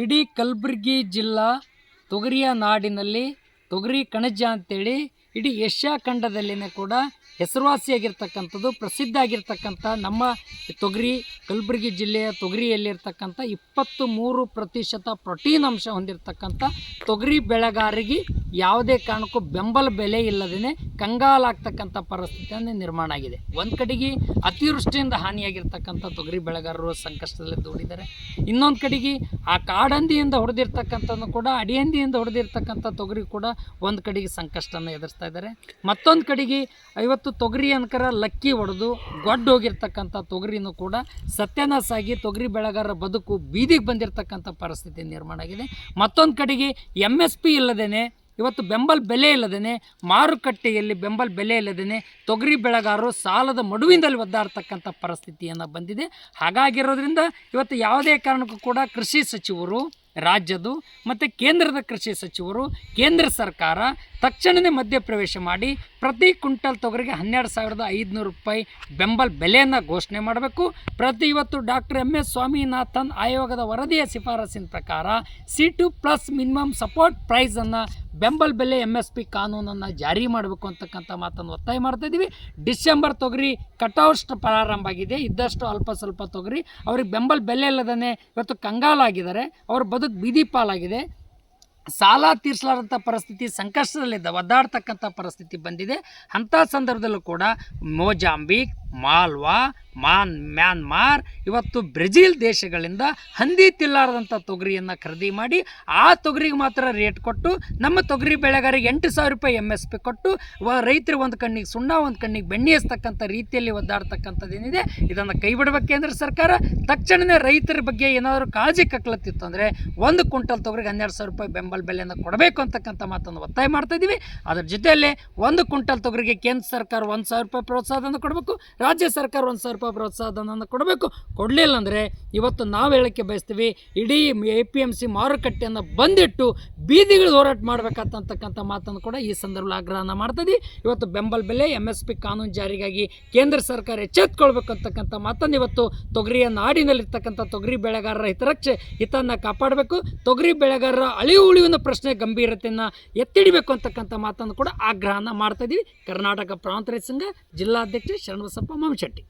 ಇಡೀ ಕಲಬುರಗಿ ಜಿಲ್ಲಾ ತೊಗರಿಯ ನಾಡಿನಲ್ಲಿ ತೊಗರಿ ಕಣಜ ಅಂತೇಳಿ ಇಡೀ ಏಷ್ಯಾ ಖಂಡದಲ್ಲಿನೇ ಕೂಡ ಹೆಸರುವಾಸಿಯಾಗಿರ್ತಕ್ಕಂಥದ್ದು, ಪ್ರಸಿದ್ಧ ಆಗಿರ್ತಕ್ಕಂಥ ನಮ್ಮ ತೊಗರಿ ಕಲಬುರಗಿ ಜಿಲ್ಲೆಯ ತೊಗರಿಯಲ್ಲಿರ್ತಕ್ಕಂಥ 23% ಪ್ರೋಟೀನ್ ಅಂಶ ಹೊಂದಿರತಕ್ಕಂಥ ತೊಗರಿ ಬೆಳೆಗಾರರಿಗೆ ಯಾವುದೇ ಕಾರಣಕ್ಕೂ ಬೆಂಬಲ ಬೆಲೆ ಇಲ್ಲದೇ ಕಂಗಾಲಾಗ್ತಕ್ಕಂಥ ಪರಿಸ್ಥಿತಿಯನ್ನು ನಿರ್ಮಾಣ ಆಗಿದೆ. ಒಂದು ಕಡೆಗೆ ಅತಿವೃಷ್ಟಿಯಿಂದ ಹಾನಿಯಾಗಿರ್ತಕ್ಕಂಥ ತೊಗರಿ ಬೆಳೆಗಾರರು ಸಂಕಷ್ಟದಲ್ಲಿ ದೂಡಿದ್ದಾರೆ. ಇನ್ನೊಂದು ಕಡೆಗೆ ಆ ಕಾಡಂದಿಯಿಂದ ಹೊಡೆದಿರ್ತಕ್ಕಂಥದ್ದು ಕೂಡ ಅಡಿಯಂದಿಯಿಂದ ಹೊಡೆದಿರ್ತಕ್ಕಂಥ ತೊಗರಿ ಕೂಡ ಒಂದು ಕಡೆಗೆ ಸಂಕಷ್ಟವನ್ನು ಎದುರಿಸ್ತಾ ಇದ್ದಾರೆ. ಮತ್ತೊಂದು ಕಡೆಗೆ ಇವತ್ತು ತೊಗರಿ ಅನ್ಕರ ಲಕ್ಕಿ ಹೊಡೆದು ಗೊಡ್ಡು ಹೋಗಿರ್ತಕ್ಕಂಥ ತೊಗರಿನೂ ಕೂಡ ಸತ್ಯನಾಶ ಆಗಿ ತೊಗರಿ ಬೆಳೆಗಾರರ ಬದುಕು ಬೀದಿಗೆ ಬಂದಿರತಕ್ಕಂಥ ಪರಿಸ್ಥಿತಿ ನಿರ್ಮಾಣ ಆಗಿದೆ. ಮತ್ತೊಂದು ಕಡೆಗೆ MSP ಇಲ್ಲದೇ ಇವತ್ತು ಬೆಂಬಲ ಬೆಲೆ ಇಲ್ಲದೇ ಮಾರುಕಟ್ಟೆಯಲ್ಲಿ ಬೆಂಬಲ ಬೆಲೆ ಇಲ್ಲದೇ ತೊಗರಿ ಬೆಳೆಗಾರರು ಸಾಲದ ಮಡುವಿನಲ್ಲಿ ಒದ್ದಾಡ್ತಕ್ಕಂಥ ಪರಿಸ್ಥಿತಿಯನ್ನು ಬಂದಿದೆ. ಹಾಗಾಗಿರೋದ್ರಿಂದ ಇವತ್ತು ಯಾವುದೇ ಕಾರಣಕ್ಕೂ ಕೂಡ ಕೃಷಿ ಸಚಿವರು ರಾಜ್ಯದ ಮತ್ತು ಕೇಂದ್ರದ ಕೃಷಿ ಸಚಿವರು ಕೇಂದ್ರ ಸರ್ಕಾರ ತಕ್ಷಣವೇ ಮಧ್ಯಪ್ರವೇಶ ಮಾಡಿ ಪ್ರತಿ ಕ್ವಿಂಟಲ್ ತೊಗರಿಗೆ 12,500 ರೂಪಾಯಿ ಬೆಂಬಲ ಬೆಲೆಯನ್ನು ಘೋಷಣೆ ಮಾಡಬೇಕು. ಇವತ್ತು ಡಾಕ್ಟರ್ MS ಸ್ವಾಮಿನಾಥನ್ ಆಯೋಗದ ವರದಿಯ ಶಿಫಾರಸಿನ ಪ್ರಕಾರ C2+ ಮಿನಿಮಮ್ ಸಪೋರ್ಟ್ ಪ್ರೈಸನ್ನು ಬೆಂಬಲ ಬೆಲೆ MSP ಕಾನೂನನ್ನು ಜಾರಿ ಮಾಡಬೇಕು ಅಂತಕ್ಕಂಥ ಮಾತನ್ನು ಒತ್ತಾಯ ಮಾಡ್ತಾ ಇದ್ದೀವಿ. ಡಿಸೆಂಬರ್ ತೊಗರಿ ಕಟಾವಷ್ಟು ಪ್ರಾರಂಭ ಆಗಿದೆ. ಇದ್ದಷ್ಟು ಅಲ್ಪ ಸ್ವಲ್ಪ ತೊಗರಿ ಅವ್ರಿಗೆ ಬೆಂಬಲ ಬೆಲೆ ಇಲ್ಲದೇ ಇವತ್ತು ಕಂಗಾಲಾಗಿದ್ದಾರೆ. ಅವ್ರ ಬದುಕು ಬೀದಿ ಪಾಲಾಗಿದೆ. ಸಾಲ ತೀರಿಸಲಾರಂಥ ಪರಿಸ್ಥಿತಿ, ಸಂಕಷ್ಟದಲ್ಲಿದ್ದ ಒದ್ದಾಡ್ತಕ್ಕಂಥ ಪರಿಸ್ಥಿತಿ ಬಂದಿದೆ. ಅಂಥ ಸಂದರ್ಭದಲ್ಲೂ ಕೂಡ ಮೊಜಾಂಬಿಕ್, ಮಾಲ್ವಾ, ಮ್ಯಾನ್ಮಾರ್, ಇವತ್ತು ಬ್ರೆಜಿಲ್ ದೇಶಗಳಿಂದ ಹಂದಿ ತಿಲ್ಲಾರದಂಥ ತೊಗರಿಯನ್ನು ಖರೀದಿ ಮಾಡಿ ಆ ತೊಗರಿಗೆ ಮಾತ್ರ ರೇಟ್ ಕೊಟ್ಟು ನಮ್ಮ ತೊಗರಿ ಬೆಳೆಗಾರರಿಗೆ 8,000 ರೂಪಾಯಿ MSP ಕೊಟ್ಟು ರೈತರು ಒಂದು ಕಣ್ಣಿಗೆ ಸುಣ್ಣ ಒಂದು ಕಣ್ಣಿಗೆ ಬೆಣ್ಣೆ ಹಚ್ಚತಕ್ಕಂಥ ರೀತಿಯಲ್ಲಿ ಒದ್ದಾಡ್ತಕ್ಕಂಥದ್ದೇನಿದೆ ಇದನ್ನು ಕೈ ಬಿಡಬೇಕು ಕೇಂದ್ರ ಸರ್ಕಾರ. ತಕ್ಷಣವೇ ರೈತರ ಬಗ್ಗೆ ಏನಾದರೂ ಕಾಳಜಿ ಕಕ್ಲತ್ತಿತ್ತು ಅಂದರೆ 1 ಕ್ವಿಂಟಲ್ ತೊಗರಿಗೆ 12,000 ರೂಪಾಯಿ ಬೆಂಬಲ ಬೆಲೆಯನ್ನು ಕೊಡಬೇಕು ಅಂತಕ್ಕಂಥ ಮಾತನ್ನು ಒತ್ತಾಯ ಮಾಡ್ತಾ ಇದ್ದೀವಿ. ಅದರ ಜೊತೆಯಲ್ಲೇ 1 ಕ್ವಿಂಟಲ್ ತೊಗರಿಗೆ ಕೇಂದ್ರ ಸರ್ಕಾರ 1,000 ರೂಪಾಯಿ ಪ್ರೋತ್ಸಾಹಧನ ಕೊಡಬೇಕು, ರಾಜ್ಯ ಸರ್ಕಾರ 1,000 ರೂಪಾಯಿ ಪ್ರೋತ್ಸಾಹಧನವನ್ನು ಕೊಡಬೇಕು. ಕೊಡಲಿಲ್ಲ ಅಂದರೆ ಇವತ್ತು ನಾವು ಹೇಳಕ್ಕೆ ಬಯಸ್ತೀವಿ, ಇಡೀ APMC ಮಾರುಕಟ್ಟೆಯನ್ನು ಬಂದಿಟ್ಟು ಬೀದಿಗಳು ಹೋರಾಟ ಮಾಡಬೇಕಂತಕ್ಕಂಥ ಮಾತನ್ನು ಕೂಡ ಈ ಸಂದರ್ಭದಲ್ಲಿ ಆಗ್ರಹನ ಮಾಡ್ತಿದ್ವಿ. ಇವತ್ತು ಬೆಂಬಲ ಬೆಲೆ MSP ಕಾನೂನು ಜಾರಿಗಾಗಿ ಕೇಂದ್ರ ಸರ್ಕಾರ ಎಚ್ಚೆತ್ತುಕೊಳ್ಬೇಕು ಅಂತಕ್ಕಂಥ ಮಾತನ್ನು ಇವತ್ತು ತೊಗರಿಯ ನಾಡಿನಲ್ಲಿರ್ತಕ್ಕಂಥ ತೊಗರಿ ಬೆಳೆಗಾರರ ಹಿತನ್ನು ಕಾಪಾಡಬೇಕು. ತೊಗರಿ ಬೆಳೆಗಾರರ ಅಳಿವು ಉಳಿವಿನ ಪ್ರಶ್ನೆ ಗಂಭೀರತೆಯನ್ನು ಎತ್ತಿಡಬೇಕು ಅಂತಕ್ಕಂಥ ಮಾತನ್ನು ಕೂಡ ಆಗ್ರಹನ ಮಾಡ್ತಾ ಇದ್ದೀವಿ. ಕರ್ನಾಟಕ ಪ್ರಾಂತ ರೈತ ಸಂಘ ಜಿಲ್ಲಾಧ್ಯಕ್ಷ ಶರಣಬಸಪ್ಪ ಮಾಮಶೆಟ್ಟಿ.